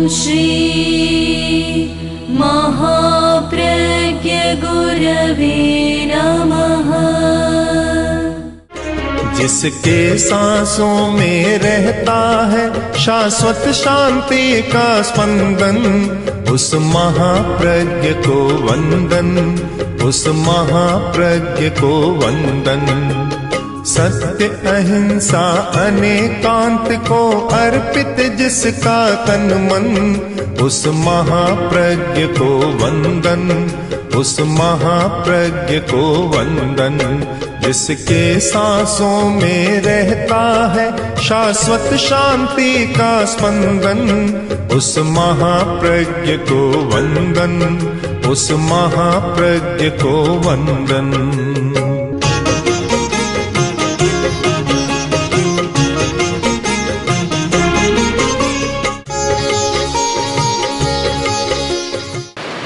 श्री महाप्रज्ञ गुरवे नमः। जिसके सांसों में रहता है शाश्वत शांति का स्पंदन, उस महाप्रज्ञ को वंदन, उस महाप्रज्ञ को वंदन। सत्य अहिंसा अनेकांत को अर्पित जिसका तन मन, उस महाप्रज्ञ को वंदन, उस महाप्रज्ञ को वंदन। जिसके सांसों में रहता है शाश्वत शांति का स्पंदन, उस महाप्रज्ञ को वंदन, उस महाप्रज्ञ को वंदन।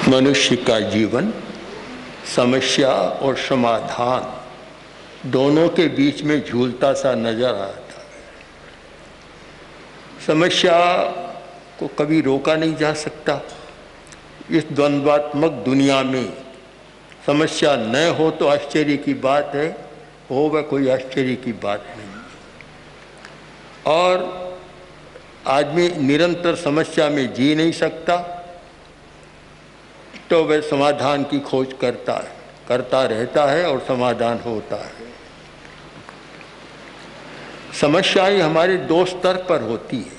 मनुष्य का जीवन समस्या और समाधान दोनों के बीच में झूलता सा नजर आता है। समस्या को कभी रोका नहीं जा सकता। इस द्वंद्वात्मक दुनिया में समस्या न हो तो आश्चर्य की बात है, हो वह कोई आश्चर्य की बात नहीं। और आदमी निरंतर समस्या में जी नहीं सकता, तो वह समाधान की खोज करता रहता है और समाधान होता है। समस्याएं हमारे दो स्तर पर होती है,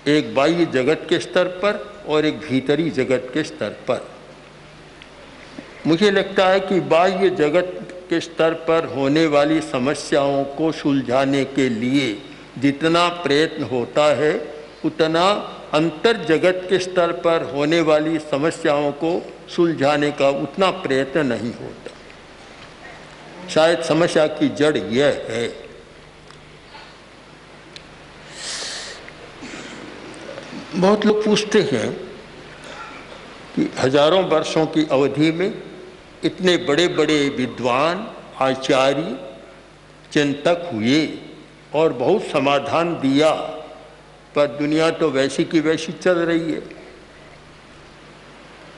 एक बाह्य जगत के स्तर पर और एक भीतरी जगत के स्तर पर। मुझे लगता है कि बाह्य जगत के स्तर पर होने वाली समस्याओं को सुलझाने के लिए जितना प्रयत्न होता है, उतना अंतर जगत के स्तर पर होने वाली समस्याओं को सुलझाने का उतना प्रयत्न नहीं होता। शायद समस्या की जड़ यह है। बहुत लोग पूछते हैं कि हजारों वर्षों की अवधि में इतने बड़े बड़े विद्वान, आचार्य, चिंतक हुए और बहुत समाधान दिया, पर दुनिया तो वैसी की वैसी चल रही है।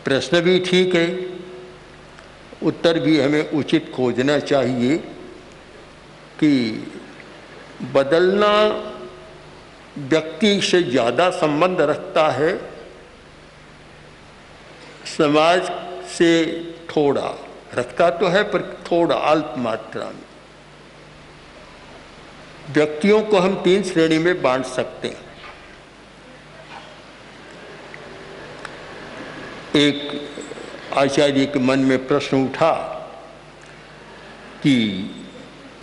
प्रश्न भी ठीक है, उत्तर भी हमें उचित खोजना चाहिए कि बदलना व्यक्ति से ज़्यादा संबंध रखता है, समाज से थोड़ा रखता तो है पर थोड़ा अल्प मात्रा में। व्यक्तियों को हम तीन श्रेणी में बांट सकते हैं। एक आचार्य के मन में प्रश्न उठा कि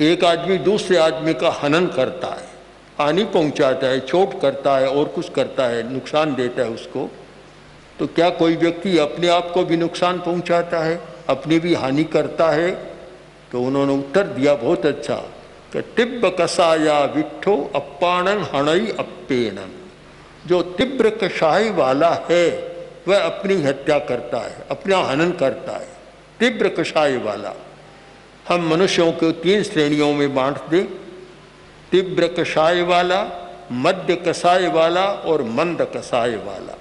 एक आदमी दूसरे आदमी का हनन करता है, हानि पहुंचाता है, चोट करता है और कुछ करता है, नुकसान देता है उसको, तो क्या कोई व्यक्ति अपने आप को भी नुकसान पहुंचाता है, अपनी भी हानि करता है? तो उन्होंने उत्तर दिया बहुत अच्छा कि तिब्र कसाया विट्ठो अप्पाणन हणई अप्पेनन। जो तीव्र कषाय वाला है वह अपनी हत्या करता है, अपना हनन करता है। तीव्र कषाय वाला हम मनुष्यों को तीन श्रेणियों में बांट दें, तीव्र कषाय वाला, मध्य कषाय वाला और मंद कषाय वाला।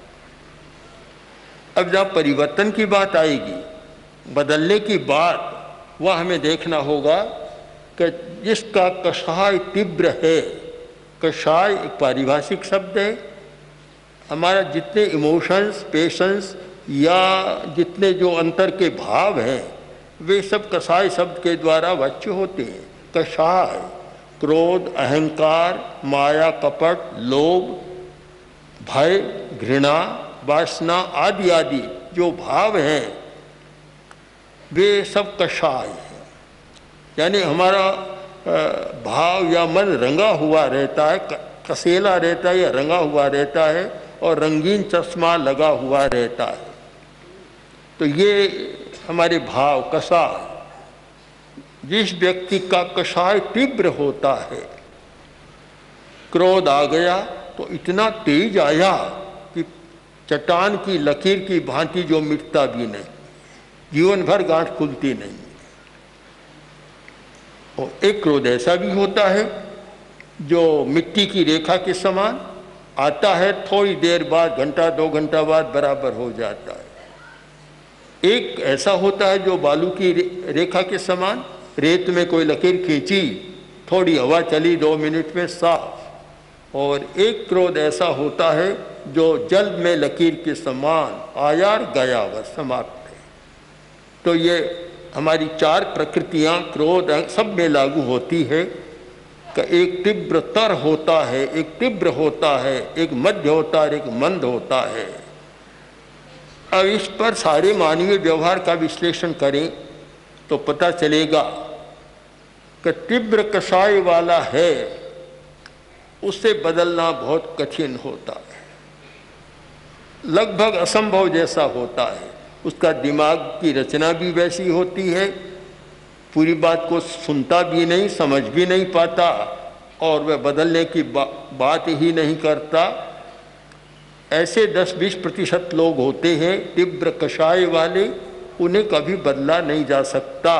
अब जब परिवर्तन की बात आएगी, बदलने की बात, वह हमें देखना होगा कि जिसका कषाय तीव्र है, कषाय एक पारिभाषिक शब्द है, हमारा जितने इमोशंस, पेशेंस या जितने जो अंतर के भाव हैं वे सब कषाय शब्द के द्वारा वाच्य होते हैं। कषाय क्रोध, अहंकार, माया, कपट, लोभ, भय, घृणा, वासना आदि आदि जो भाव हैं वे सब कषाय हैं। यानी हमारा भाव या मन रंगा हुआ रहता है, कसेला रहता है या रंगा हुआ रहता है और रंगीन चश्मा लगा हुआ रहता है। तो ये हमारे भाव कषाय। जिस व्यक्ति का कषाय तीव्र होता है, क्रोध आ गया तो इतना तेज आया कि चट्टान की लकीर की भांति जो मिटता भी नहीं, जीवन भर गांठ खुलती नहीं। और एक क्रोध ऐसा भी होता है जो मिट्टी की रेखा के समान, आता है थोड़ी देर बाद, घंटा 2 घंटा बाद बराबर हो जाता है। एक ऐसा होता है जो बालू की रेखा के समान, रेत में कोई लकीर खींची, थोड़ी हवा चली 2 मिनट में साफ। और एक क्रोध ऐसा होता है जो जल में लकीर के समान, आया और गया, बस समाप्त है। तो ये हमारी 4 प्रकृतियां क्रोध सब में लागू होती है कि एक तीव्र तर होता है, एक तीव्र होता है, एक मध्य होता है, एक मंद होता है। अब इस पर सारे मानवीय व्यवहार का विश्लेषण करें तो पता चलेगा कि तीव्र कषाय वाला है, उससे बदलना बहुत कठिन होता है, लगभग असंभव जैसा होता है। उसका दिमाग की रचना भी वैसी होती है, पूरी बात को सुनता भी नहीं, समझ भी नहीं पाता, और वह बदलने की बात ही नहीं करता। ऐसे 10-20% लोग होते हैं तीव्र कषाय वाले, उन्हें कभी बदला नहीं जा सकता।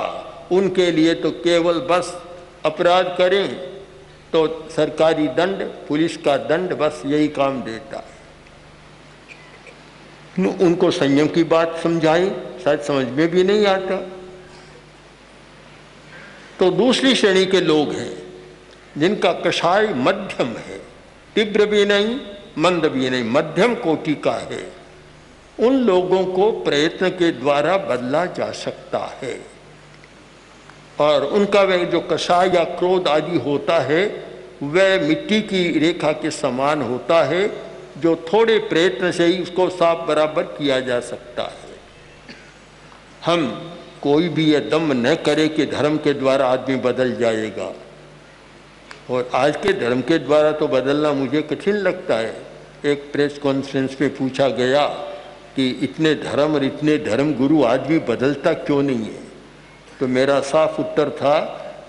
उनके लिए तो केवल बस अपराध करें तो सरकारी दंड, पुलिस का दंड, बस यही काम देता है। उनको संयम की बात समझाएं, शायद समझ में भी नहीं आता। तो दूसरी श्रेणी के लोग हैं जिनका कषाय मध्यम है, तीव्र भी नहीं, मंद भी नहीं, मध्यम कोटि का है। उन लोगों को प्रयत्न के द्वारा बदला जा सकता है, और उनका वह जो कषाय या क्रोध आदि होता है वह मिट्टी की रेखा के समान होता है, जो थोड़े प्रयत्न से ही उसको साफ बराबर किया जा सकता है। हम कोई भी यह दम न करे कि धर्म के द्वारा आदमी बदल जाएगा, और आज के धर्म के द्वारा तो बदलना मुझे कठिन लगता है। एक प्रेस कॉन्फ्रेंस में पूछा गया कि इतने धर्म और इतने धर्म गुरु आदमी बदलता क्यों नहीं है, तो मेरा साफ उत्तर था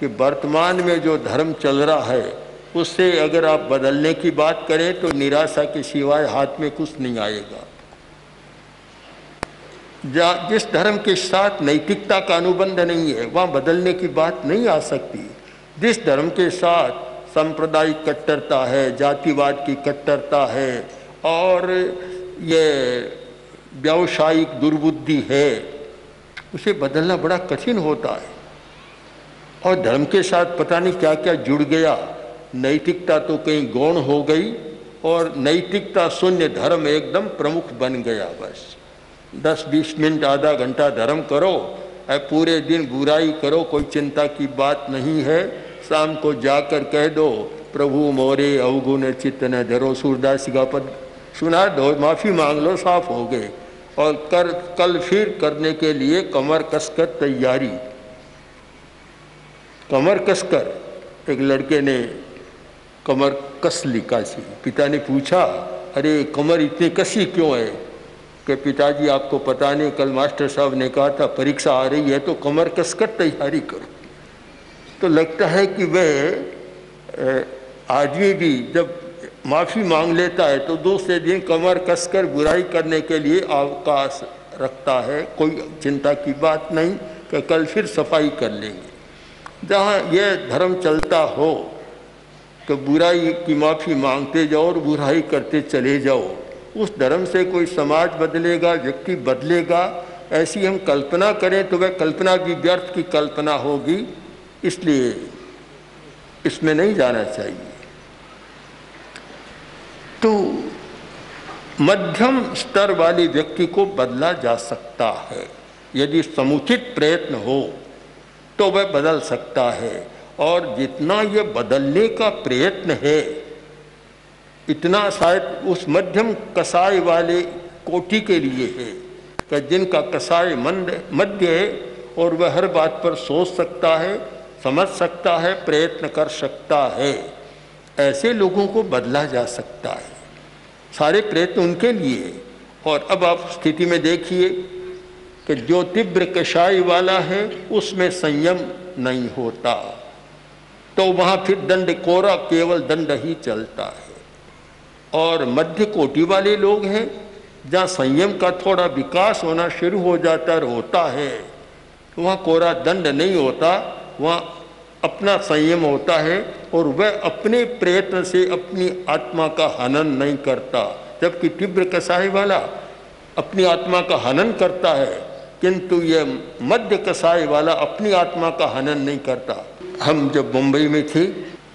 कि वर्तमान में जो धर्म चल रहा है उससे अगर आप बदलने की बात करें तो निराशा के सिवाय हाथ में कुछ नहीं आएगा। जिस धर्म के साथ नैतिकता का अनुबंध नहीं है वहाँ बदलने की बात नहीं आ सकती। जिस धर्म के साथ सांप्रदायिक कट्टरता है, जातिवाद की कट्टरता है और ये व्यावसायिक दुर्बुद्धि है, उसे बदलना बड़ा कठिन होता है। और धर्म के साथ पता नहीं क्या क्या जुड़ गया, नैतिकता तो कहीं गौण हो गई और नैतिकता शून्य धर्म एकदम प्रमुख बन गया। बस 10-20 मिनट, आधा घंटा धर्म करो, पूरे दिन बुराई करो, कोई चिंता की बात नहीं है। शाम को जाकर कह दो प्रभु मोरे अवगुण चित्त न धरो, सूरदास का पद सुना दो, माफ़ी मांग लो, साफ हो गए। और कल फिर करने के लिए कमर कसकर तैयारी। कमर कसकर, एक लड़के ने कमर कस ली काशी। पिता ने पूछा, अरे कमर इतनी कसी क्यों है? कि पिताजी आपको पता नहीं, कल मास्टर साहब ने कहा था परीक्षा आ रही है तो कमर कसकर तैयारी करो। तो लगता है कि वह आदमी भी जब माफ़ी मांग लेता है तो दूसरे दिन कमर कसकर बुराई करने के लिए अवकाश रखता है। कोई चिंता की बात नहीं कि कल फिर सफाई कर लेंगे। जहाँ यह धर्म चलता हो तो बुराई की माफ़ी मांगते जाओ और बुराई करते चले जाओ, उस धर्म से कोई समाज बदलेगा, व्यक्ति बदलेगा, ऐसी हम कल्पना करें तो वह कल्पना भी व्यर्थ की कल्पना होगी। इसलिए इसमें नहीं जाना चाहिए। तो मध्यम स्तर वाले व्यक्ति को बदला जा सकता है, यदि समुचित प्रयत्न हो तो वह बदल सकता है। और जितना यह बदलने का प्रयत्न है इतना शायद उस मध्यम कसाय वाले कोटि के लिए है कि जिनका कसाय मध्य है और वह हर बात पर सोच सकता है, समझ सकता है, प्रयत्न कर सकता है। ऐसे लोगों को बदला जा सकता है। सारे प्रयत्न उनके लिए। और अब आप स्थिति में देखिए कि जो तीव्र कषाय वाला है उसमें संयम नहीं होता, तो वहाँ फिर दंड कोरा, केवल दंड ही चलता है। और मध्य कोटि वाले लोग हैं जहाँ संयम का थोड़ा विकास होना शुरू हो जाता है, वहाँ कोरा दंड नहीं होता, वहाँ अपना संयम होता है और वह अपने प्रयत्न से अपनी आत्मा का हनन नहीं करता, जबकि तीव्र कसाई वाला अपनी आत्मा का हनन करता है, किंतु यह मध्य कसाई वाला अपनी आत्मा का हनन नहीं करता। हम जब मुंबई में थे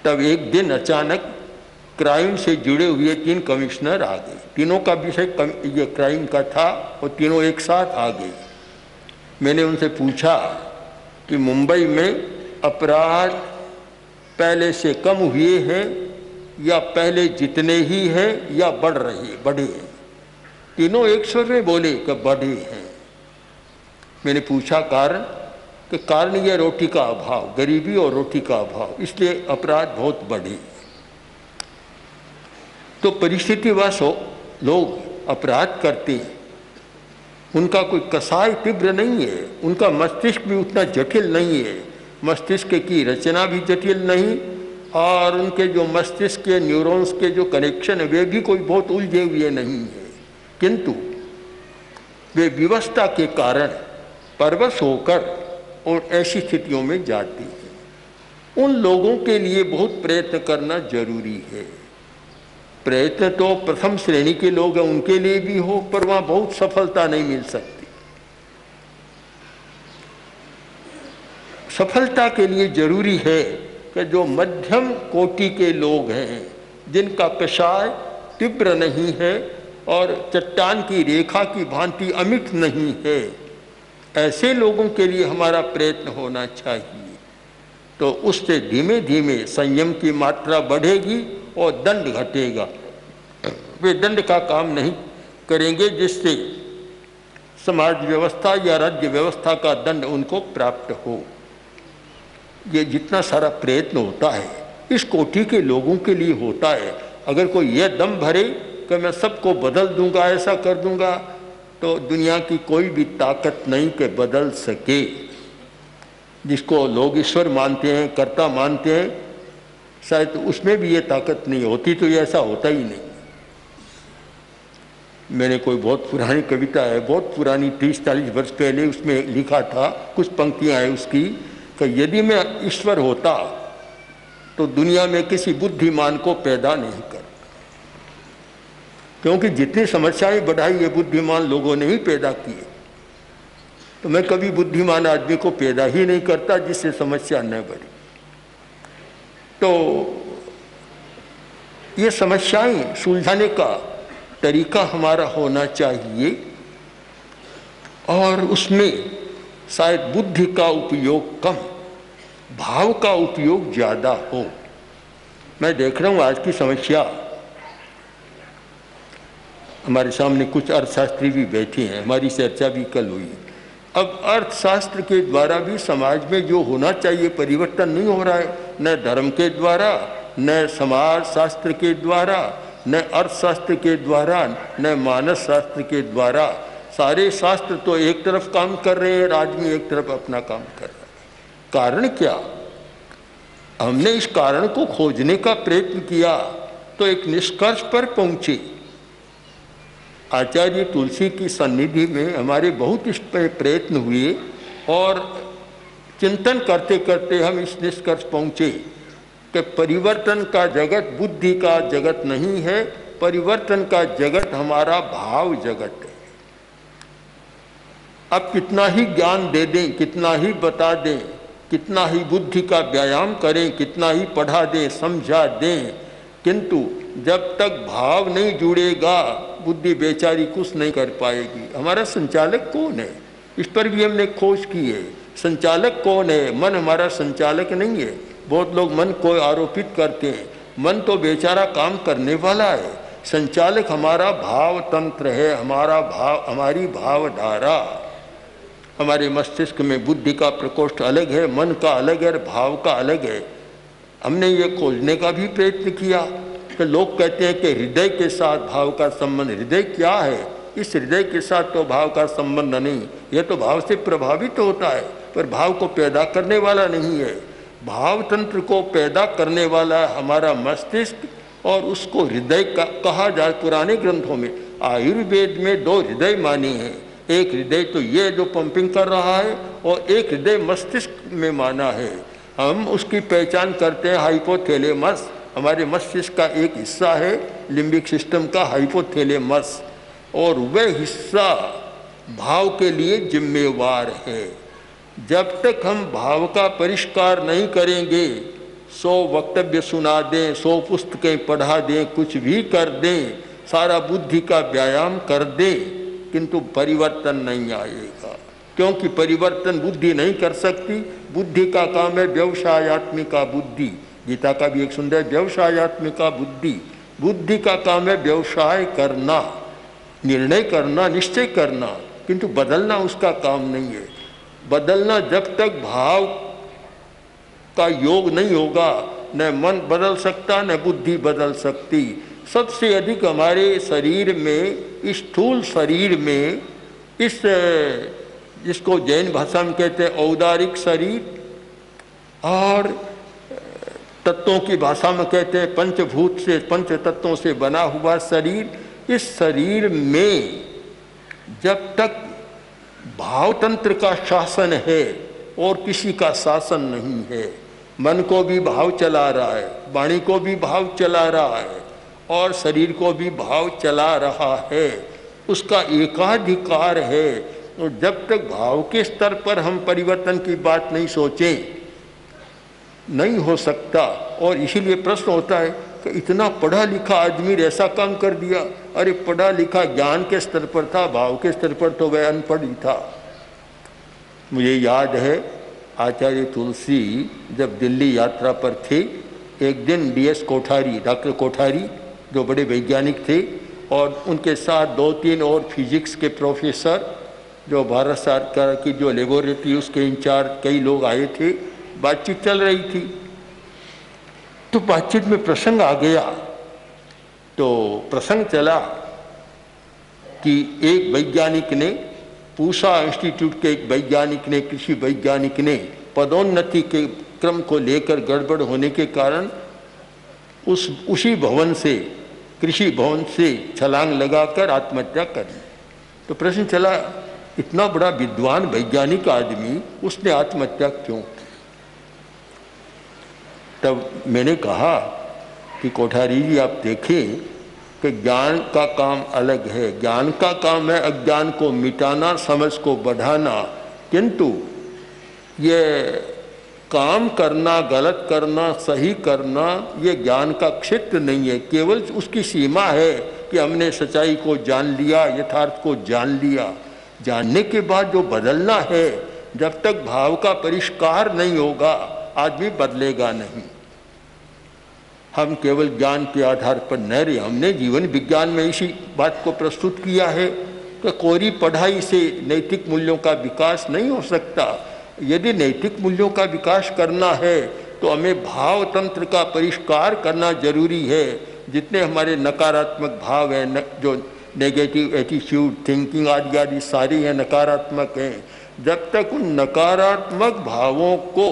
तब एक दिन अचानक क्राइम से जुड़े हुए 3 कमिश्नर आ गए। तीनों का विषय ये क्राइम का था और तीनों एक साथ आ गए। मैंने उनसे पूछा कि मुंबई में अपराध पहले से कम हुए हैं या पहले जितने ही हैं या बढ़े हैं? तीनों एक स्वर में बोले कि बढ़े हैं। मैंने पूछा कारण, कि कारण यह रोटी का अभाव, गरीबी और रोटी का अभाव, इसलिए अपराध बहुत बढ़े। तो परिस्थितिवश लोग अपराध करते हैं, उनका कोई कसाई तीव्र नहीं है, उनका मस्तिष्क भी उतना जटिल नहीं है, मस्तिष्क की रचना भी जटिल नहीं, और उनके जो मस्तिष्क के न्यूरॉन्स के जो कनेक्शन है वे भी कोई बहुत उलझे हुए नहीं है, किंतु वे विवशता के कारण परवश होकर और ऐसी स्थितियों में जाते हैं। उन लोगों के लिए बहुत प्रयत्न करना जरूरी है। प्रयत्न तो प्रथम श्रेणी के लोग हैं उनके लिए भी हो, पर वहाँ बहुत सफलता नहीं मिल सकती। सफलता के लिए जरूरी है कि जो मध्यम कोटि के लोग हैं, जिनका कषाय तीव्र नहीं है और चट्टान की रेखा की भांति अमिट नहीं है, ऐसे लोगों के लिए हमारा प्रयत्न होना चाहिए। तो उससे धीमे धीमे संयम की मात्रा बढ़ेगी और दंड घटेगा। वे दंड का काम नहीं करेंगे जिससे समाज व्यवस्था या राज्य व्यवस्था का दंड उनको प्राप्त हो। ये जितना सारा प्रयत्न होता है इस कोटि के लोगों के लिए होता है। अगर कोई यह दम भरे कि मैं सबको बदल दूंगा, ऐसा कर दूंगा, तो दुनिया की कोई भी ताकत नहीं कि बदल सके। जिसको लोग ईश्वर मानते हैं, कर्ता मानते हैं, शायद उसमें भी ये ताकत नहीं होती, तो ये ऐसा होता ही नहीं। मैंने कोई बहुत पुरानी कविता है, बहुत पुरानी 30-40 वर्ष पहले, उसमें लिखा था, कुछ पंक्तियां हैं उसकी, कि यदि मैं ईश्वर होता तो दुनिया में किसी बुद्धिमान को पैदा नहीं कर, क्योंकि जितनी समस्याएं बढ़ाई ये बुद्धिमान लोगों ने ही पैदा किए। तो मैं कभी बुद्धिमान आदमी को पैदा ही नहीं करता जिससे समस्या न बढ़े। तो ये समस्याएं सुलझाने का तरीका हमारा होना चाहिए और उसमें शायद बुद्धि का उपयोग कम, भाव का उपयोग ज़्यादा हो। मैं देख रहा हूँ आज की समस्या, हमारे सामने कुछ अर्थशास्त्री भी बैठे हैं, हमारी चर्चा भी कल हुई। अब अर्थशास्त्र के द्वारा भी समाज में जो होना चाहिए परिवर्तन नहीं हो रहा है, न धर्म के द्वारा, न समाज शास्त्र के द्वारा, न अर्थशास्त्र के द्वारा, न मानस शास्त्र के द्वारा। सारे शास्त्र तो एक तरफ काम कर रहे हैं, आदमी एक तरफ अपना काम कर रहा है। कारण क्या? हमने इस कारण को खोजने का प्रयत्न किया तो एक निष्कर्ष पर पहुंचे। आचार्य तुलसी की सन्निधि में हमारे बहुत इस पर प्रयत्न हुए और चिंतन करते करते हम इस निष्कर्ष पहुंचे कि परिवर्तन का जगत बुद्धि का जगत नहीं है, परिवर्तन का जगत हमारा भाव जगत है। अब कितना ही ज्ञान दे दें, कितना ही बता दें, कितना ही बुद्धि का व्यायाम करें, कितना ही पढ़ा दें, समझा दें, किंतु जब तक भाव नहीं जुड़ेगा बुद्धि बेचारी कुछ नहीं कर पाएगी। हमारा संचालक कौन है, इस पर भी हमने खोज की है। संचालक कौन है? मन हमारा संचालक नहीं है। बहुत लोग मन को आरोपित करते हैं, मन तो बेचारा काम करने वाला है। संचालक हमारा भाव तंत्र है, हमारा भाव, हमारी भावधारा। हमारे मस्तिष्क में बुद्धि का प्रकोष्ठ अलग है, मन का अलग है, भाव का अलग है। हमने ये खोजने का भी प्रयत्न किया कि लोग कहते हैं कि हृदय के साथ भाव का संबंध। हृदय क्या है? इस हृदय के साथ तो भाव का संबंध नहीं, यह तो भाव से प्रभावित होता है पर भाव को पैदा करने वाला नहीं है। भाव तंत्र को पैदा करने वाला हमारा मस्तिष्क और उसको हृदय का कहा जाए। पुराने ग्रंथों में आयुर्वेद में 2 हृदय माने हैं। एक हृदय तो ये जो पंपिंग कर रहा है और एक हृदय मस्तिष्क में माना है। हम उसकी पहचान करते हैं हाइपोथैलेमस, हमारे मस्तिष्क का एक हिस्सा है लिम्बिक सिस्टम का हाइपोथैलेमस, और वह हिस्सा भाव के लिए जिम्मेवार है। जब तक हम भाव का परिष्कार नहीं करेंगे, 100 वक्तव्य सुना दें, 100 पुस्तकें पढ़ा दें, कुछ भी कर दें, सारा बुद्धि का व्यायाम कर दें, किंतु परिवर्तन नहीं आएगा, क्योंकि परिवर्तन बुद्धि नहीं कर सकती। बुद्धि का काम है व्यवसायत्मिका बुद्धि, गीता का भी एक सुंदर व्यवसायत्मिका बुद्धि। बुद्धि का काम है व्यवसाय करना, निर्णय करना, निश्चय करना, किंतु बदलना उसका काम नहीं है। बदलना जब तक भाव का योग नहीं होगा, न मन बदल सकता न बुद्धि बदल सकती। सबसे अधिक हमारे शरीर में, इस स्थूल शरीर में, इस जिसको जैन भाषा में कहते हैं औदारिक शरीर, और तत्वों की भाषा में कहते हैं पंचभूत से, पंच तत्वों से बना हुआ शरीर, इस शरीर में जब तक भाव तंत्र का शासन है और किसी का शासन नहीं है, मन को भी भाव चला रहा है, वाणी को भी भाव चला रहा है और शरीर को भी भाव चला रहा है, उसका एकाधिकार है। और जब तक भाव के स्तर पर हम परिवर्तन की बात नहीं सोचें, नहीं हो सकता। और इसीलिए प्रश्न होता है कि इतना पढ़ा लिखा आदमी ऐसा काम कर दिया। अरे पढ़ा लिखा ज्ञान के स्तर पर था, भाव के स्तर पर तो वह अनपढ़ ही था। मुझे याद है आचार्य तुलसी जब दिल्ली यात्रा पर थे, एक दिन DS कोठारी, डॉक्टर कोठारी जो बड़े वैज्ञानिक थे, और उनके साथ 2-3 और फिजिक्स के प्रोफेसर, जो भारत सरकार की जो लेबोरेटरी उसके इंचार्ज, कई लोग आए थे। बातचीत चल रही थी, तो बातचीत में प्रसंग आ गया। तो प्रसंग चला कि एक वैज्ञानिक ने, पूसा इंस्टीट्यूट के एक वैज्ञानिक ने, कृषि वैज्ञानिक ने पदोन्नति के क्रम को लेकर गड़बड़ होने के कारण उसी भवन से, कृषि भवन से छलांग लगाकर आत्महत्या कर ली। तो प्रश्न चला, इतना बड़ा विद्वान वैज्ञानिक आदमी, उसने आत्महत्या क्यों? तब मैंने कहा कि कोठारी जी आप देखें कि ज्ञान का काम अलग है। ज्ञान का काम है अज्ञान को मिटाना, समझ को बढ़ाना, किंतु ये काम करना, गलत करना, सही करना, ये ज्ञान का क्षेत्र नहीं है। केवल उसकी सीमा है कि हमने सच्चाई को जान लिया, यथार्थ को जान लिया। जानने के बाद जो बदलना है, जब तक भाव का परिष्कार नहीं होगा, आदमी बदलेगा नहीं। हम केवल ज्ञान के आधार पर न रहे। हमने जीवन विज्ञान में इसी बात को प्रस्तुत किया है कि कोरी पढ़ाई से नैतिक मूल्यों का विकास नहीं हो सकता। यदि नैतिक मूल्यों का विकास करना है तो हमें भाव तंत्र का परिष्कार करना जरूरी है। जितने हमारे नकारात्मक भाव हैं, जो नेगेटिव एटीट्यूड, थिंकिंग आदि आदि सारी हैं, नकारात्मक हैं। जब तक उन नकारात्मक भावों को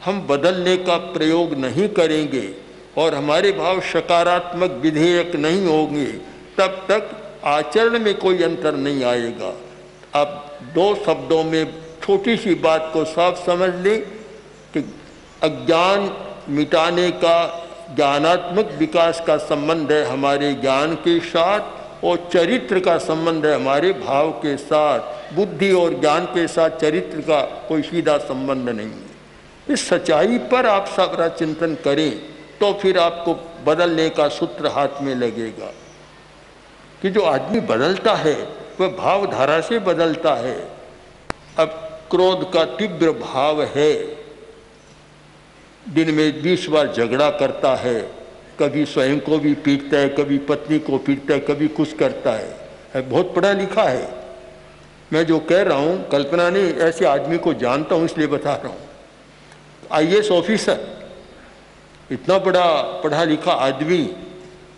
हम बदलने का प्रयोग नहीं करेंगे और हमारे भाव सकारात्मक विधेयक नहीं होंगे, तब तक आचरण में कोई अंतर नहीं आएगा। अब 2 शब्दों में छोटी सी बात को साफ समझ लें कि अज्ञान मिटाने का, ज्ञानात्मक विकास का संबंध है हमारे ज्ञान के साथ, और चरित्र का संबंध है हमारे भाव के साथ। बुद्धि और ज्ञान के साथ चरित्र का कोई सीधा संबंध नहीं है। इस सच्चाई पर आप सबका चिंतन करें तो फिर आपको बदलने का सूत्र हाथ में लगेगा। कि जो आदमी बदलता है वह भावधारा से बदलता है। अब क्रोध का तीव्र भाव है, दिन में 20 बार झगड़ा करता है, कभी स्वयं को भी पीटता है, कभी पत्नी को पीटता है, कभी कुछ करता है। बहुत पढ़ा लिखा है। मैं जो कह रहा हूँ, कल्पना नहीं, ऐसे आदमी को जानता हूँ इसलिए बता रहा हूँ। IAS ऑफिसर, इतना बड़ा पढ़ा लिखा आदमी,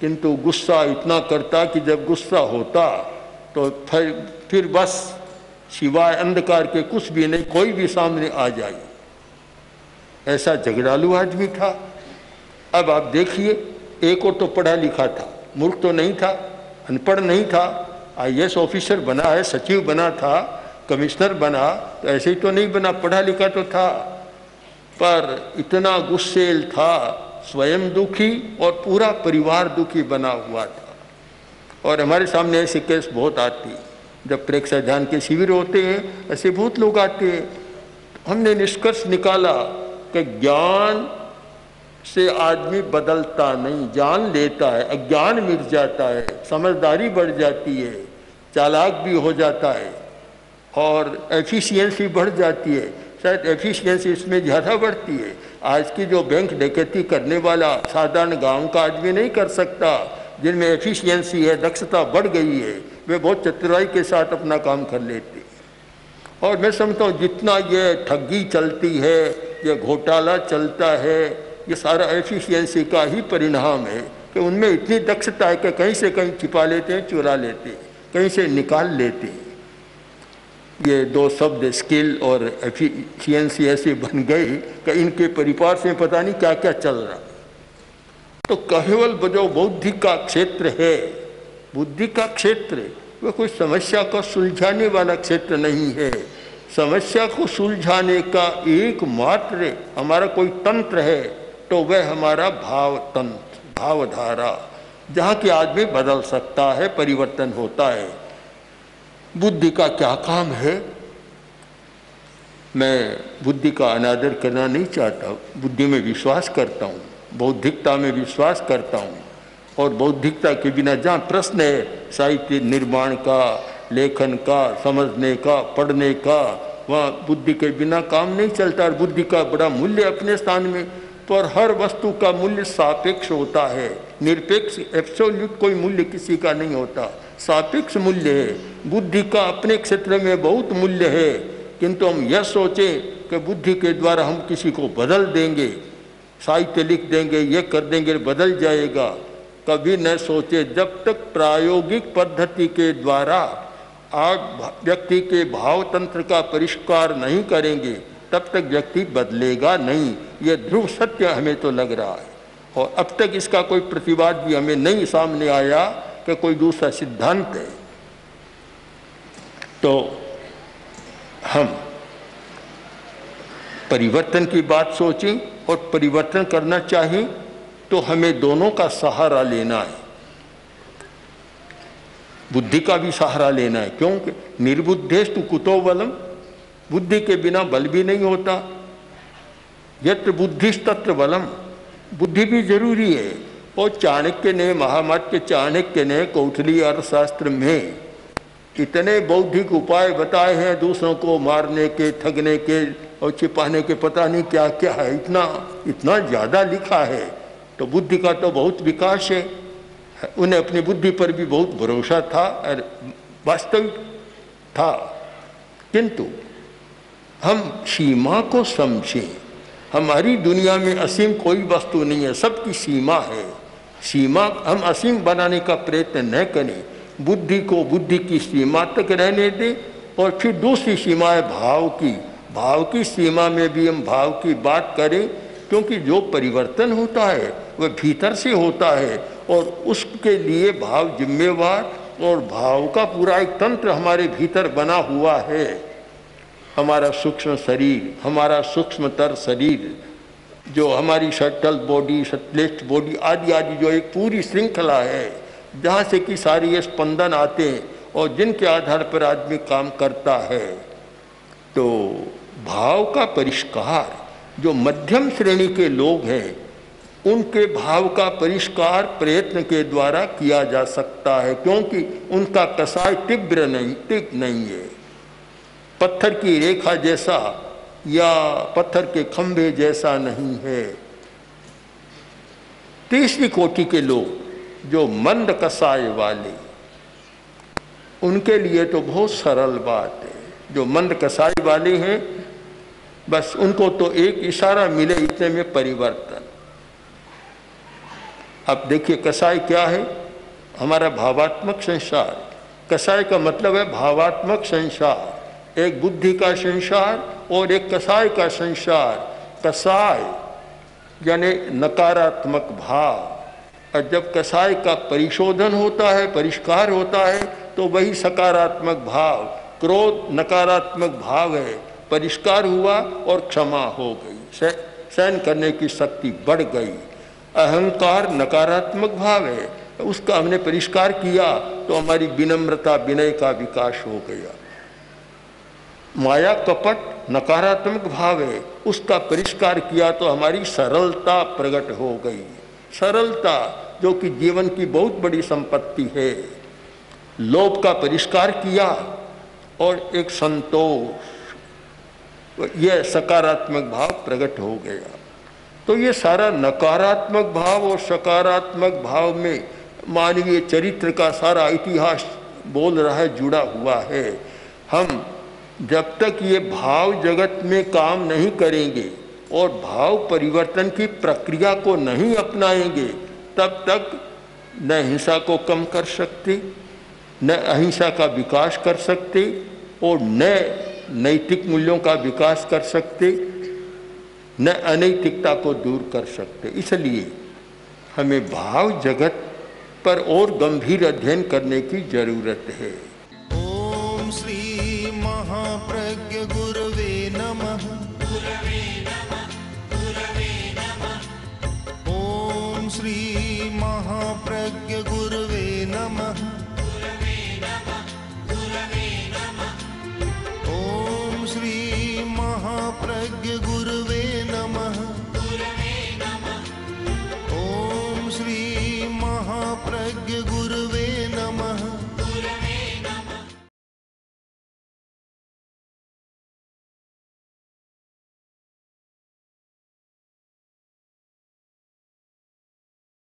किंतु गुस्सा इतना करता कि जब गुस्सा होता तो फिर बस सिवाय अंधकार के कुछ भी नहीं, कोई भी सामने आ जाए। ऐसा झगड़ालू आदमी था। अब आप देखिए, एक और तो पढ़ा लिखा था, मूर्ख तो नहीं था, अनपढ़ नहीं था, IAS ऑफिसर बना है, सचिव बना था, कमिश्नर बना, तो ऐसे ही तो नहीं बना, पढ़ा लिखा तो था। पर इतना गुस्सेल था, स्वयं दुखी और पूरा परिवार दुखी बना हुआ था। और हमारे सामने ऐसे केस बहुत आती है, जब प्रेक्षक ध्यान के शिविर होते हैं ऐसे बहुत लोग आते हैं। हमने निष्कर्ष निकाला कि ज्ञान से आदमी बदलता नहीं, जान लेता है, अज्ञान मिट जाता है, समझदारी बढ़ जाती है, चालाक भी हो जाता है और एफिशिएंसी बढ़ जाती है। शायद एफिशिएंसी इसमें ज़्यादा बढ़ती है। आज की जो बैंक डकैती करने वाला साधारण गांव का आदमी नहीं कर सकता, जिनमें एफिशिएंसी है, दक्षता बढ़ गई है, वे बहुत चतुराई के साथ अपना काम कर लेते हैं। और मैं समझता हूँ जितना ये ठगी चलती है, ये घोटाला चलता है, ये सारा एफिशिएंसी का ही परिणाम है कि उनमें इतनी दक्षता है कि कहीं से कहीं छिपा लेते हैं, चुरा लेते हैं, कहीं से निकाल लेते हैं। ये दो शब्द स्किल और एफिशिएंसी ऐसे बन गए कि इनके परिवार से पता नहीं क्या क्या चल रहा। तो केवल जो बुद्धि का क्षेत्र है, बुद्धि का क्षेत्र वह कोई समस्या को सुलझाने वाला क्षेत्र नहीं है। समस्या को सुलझाने का एकमात्र हमारा कोई तंत्र है तो वह हमारा भाव तंत्र, भावधारा, जहाँ के आदमी बदल सकता है, परिवर्तन होता है। बुद्धि का क्या काम है? मैं बुद्धि का अनादर करना नहीं चाहता, बुद्धि में विश्वास करता हूँ, बौद्धिकता में विश्वास करता हूँ। और बौद्धिकता के बिना जहाँ प्रश्न है साहित्य निर्माण का, लेखन का, समझने का, पढ़ने का, वहाँ बुद्धि के बिना काम नहीं चलता। और बुद्धि का बड़ा मूल्य अपने स्थान में, पर हर वस्तु का मूल्य सापेक्ष होता है, निरपेक्ष एब्सोल्यूट कोई मूल्य किसी का नहीं होता, सापेक्ष मूल्य है। बुद्धि का अपने क्षेत्र में बहुत मूल्य है, किंतु हम यह सोचें कि बुद्धि के द्वारा हम किसी को बदल देंगे, साहित्य लिख देंगे, ये कर देंगे, बदल जाएगा, कभी न सोचे। जब तक प्रायोगिक पद्धति के द्वारा आप व्यक्ति के भाव तंत्र का परिष्कार नहीं करेंगे तब तक व्यक्ति बदलेगा नहीं। ये ध्रुव सत्य हमें तो लग रहा है। और अब तक इसका कोई प्रतिवाद भी हमें नहीं सामने आया कि कोई दूसरा सिद्धांत है। तो हम परिवर्तन की बात सोचें और परिवर्तन करना चाहें तो हमें दोनों का सहारा लेना है। बुद्धि का भी सहारा लेना है, क्योंकि निर्बुद्धेस्तु कुतो बलम, बुद्धि के बिना बल भी नहीं होता। यत्र बुद्धिस्तत्र बलम, बुद्धि भी जरूरी है। और चाणक्य ने, महामात्य चाणक्य ने कौटिल्य अर्थशास्त्र में इतने बौद्धिक उपाय बताए हैं दूसरों को मारने के, ठगने के और छिपाने के, पता नहीं क्या क्या है, इतना ज़्यादा लिखा है। तो बुद्धि का तो बहुत विकास है। उन्हें अपनी बुद्धि पर भी बहुत भरोसा था और वास्तविक था। किंतु हम सीमा को समझें। हमारी दुनिया में असीम कोई वस्तु नहीं है, सबकी सीमा है। सीमा हम असीम बनाने का प्रयत्न न करें, बुद्धि को बुद्धि की सीमा तक रहने दें। और फिर दूसरी सीमा है भाव की। भाव की सीमा में भी हम भाव की बात करें, क्योंकि जो परिवर्तन होता है वह भीतर से होता है और उसके लिए भाव जिम्मेवार। और भाव का पूरा एक तंत्र हमारे भीतर बना हुआ है। हमारा सूक्ष्म शरीर, हमारा सूक्ष्मतर शरीर, जो हमारी सटल बॉडी, सटलेस्ट बॉडी आदि आदि, जो एक पूरी श्रृंखला है जहाँ से कि सारी ये स्पंदन आते हैं और जिनके आधार पर आदमी काम करता है। तो भाव का परिष्कार, जो मध्यम श्रेणी के लोग हैं उनके भाव का परिष्कार प्रयत्न के द्वारा किया जा सकता है, क्योंकि उनका कसाय तीव्र नहीं है, पत्थर की रेखा जैसा या पत्थर के खंभे जैसा नहीं है। तीसरी कोटि के लोग जो मंद कसाय वाले, उनके लिए तो बहुत सरल बात है। जो मंद कसाई वाले हैं, बस उनको तो एक इशारा मिले, इतने में परिवर्तन। अब देखिए कसाई क्या है? हमारा भावात्मक संसार। कसाई का मतलब है भावात्मक संसार, एक बुद्धि का संसार और एक कसाय का संसार। कसाय यानी नकारात्मक भाव, और जब कसाय का परिशोधन होता है, परिष्कार होता है, तो वही सकारात्मक भाव। क्रोध नकारात्मक भाव है, परिष्कार हुआ और क्षमा हो गई। सहन करने की शक्ति बढ़ गई। अहंकार नकारात्मक भाव है, उसका हमने परिष्कार किया तो हमारी विनम्रता विनय का विकास हो गया। माया कपट नकारात्मक भाव है, उसका परिष्कार किया तो हमारी सरलता प्रकट हो गई। सरलता जो कि जीवन की बहुत बड़ी संपत्ति है। लोभ का परिष्कार किया और एक संतोष, यह सकारात्मक भाव प्रकट हो गया। तो ये सारा नकारात्मक भाव और सकारात्मक भाव में मानवीय चरित्र का सारा इतिहास बोल रहा है, जुड़ा हुआ है। हम जब तक ये भाव जगत में काम नहीं करेंगे और भाव परिवर्तन की प्रक्रिया को नहीं अपनाएंगे, तब तक न हिंसा को कम कर सकते, न अहिंसा का विकास कर सकते और न नैतिक मूल्यों का विकास कर सकते, न अनैतिकता को दूर कर सकते। इसलिए हमें भाव जगत पर और गंभीर अध्ययन करने की जरूरत है। ओम श्री महाप्रज्ञ गुरवे नमः। ओम श्री महाप्रज्ञ गुरवे नमः। ओम श्री महाप्रज्ञ गुरवे